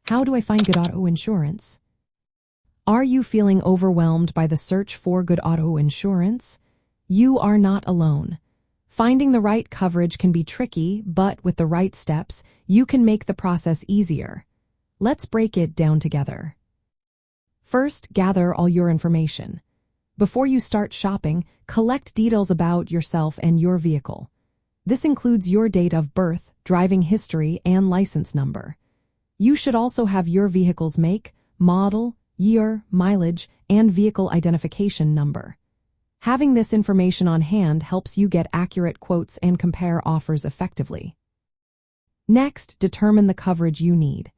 How do I find good auto insurance? Are you feeling overwhelmed by the search for good auto insurance? You are not alone. Finding the right coverage can be tricky, but with the right steps, you can make the process easier. Let's break it down together. First, gather all your information. Before you start shopping, collect details about yourself and your vehicle. This includes your date of birth, driving history, and license number. You should also have your vehicle's make, model, year, mileage, and vehicle identification number. Having this information on hand helps you get accurate quotes and compare offers effectively. Next, determine the coverage you need.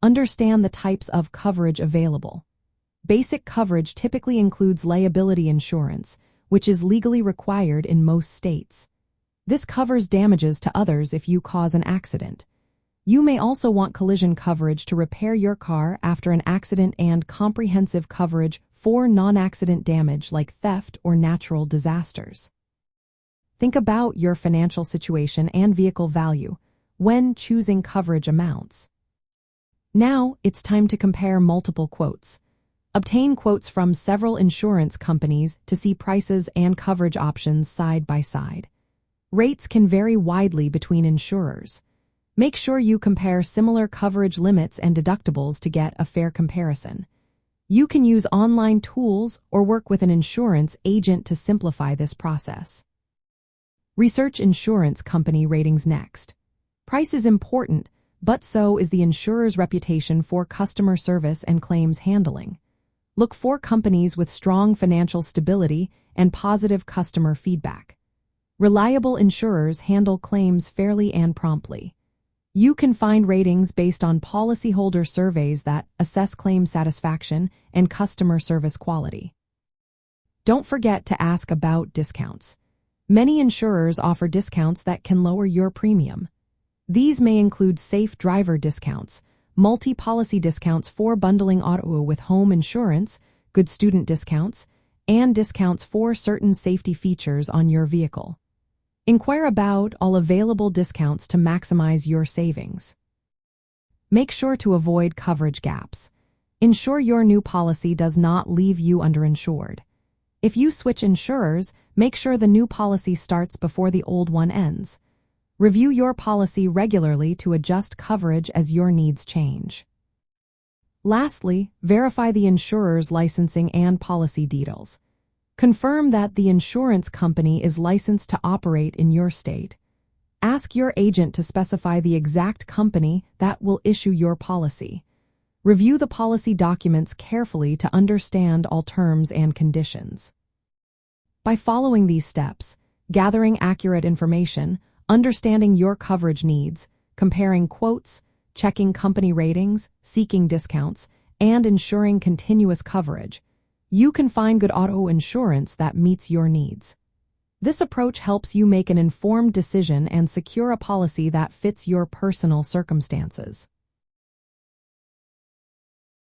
Understand the types of coverage available. Basic coverage typically includes liability insurance, which is legally required in most states. This covers damages to others if you cause an accident. You may also want collision coverage to repair your car after an accident and comprehensive coverage for non-accident damage like theft or natural disasters. Think about your financial situation and vehicle value when choosing coverage amounts. Now, it's time to compare multiple quotes. Obtain quotes from several insurance companies to see prices and coverage options side by side. Rates can vary widely between insurers. Make sure you compare similar coverage limits and deductibles to get a fair comparison. You can use online tools or work with an insurance agent to simplify this process. Research insurance company ratings next. Price is important, but so is the insurer's reputation for customer service and claims handling. Look for companies with strong financial stability and positive customer feedback. Reliable insurers handle claims fairly and promptly. You can find ratings based on policyholder surveys that assess claim satisfaction and customer service quality. Don't forget to ask about discounts. Many insurers offer discounts that can lower your premium. These may include safe driver discounts, multi-policy discounts for bundling auto with home insurance, good student discounts, and discounts for certain safety features on your vehicle. Inquire about all available discounts to maximize your savings. Make sure to avoid coverage gaps. Ensure your new policy does not leave you underinsured. If you switch insurers, make sure the new policy starts before the old one ends. Review your policy regularly to adjust coverage as your needs change. Lastly, verify the insurer's licensing and policy details. Confirm that the insurance company is licensed to operate in your state. Ask your agent to specify the exact company that will issue your policy. Review the policy documents carefully to understand all terms and conditions. By following these steps, gathering accurate information, understanding your coverage needs, comparing quotes, checking company ratings, seeking discounts, and ensuring continuous coverage, you can find good auto insurance that meets your needs. This approach helps you make an informed decision and secure a policy that fits your personal circumstances.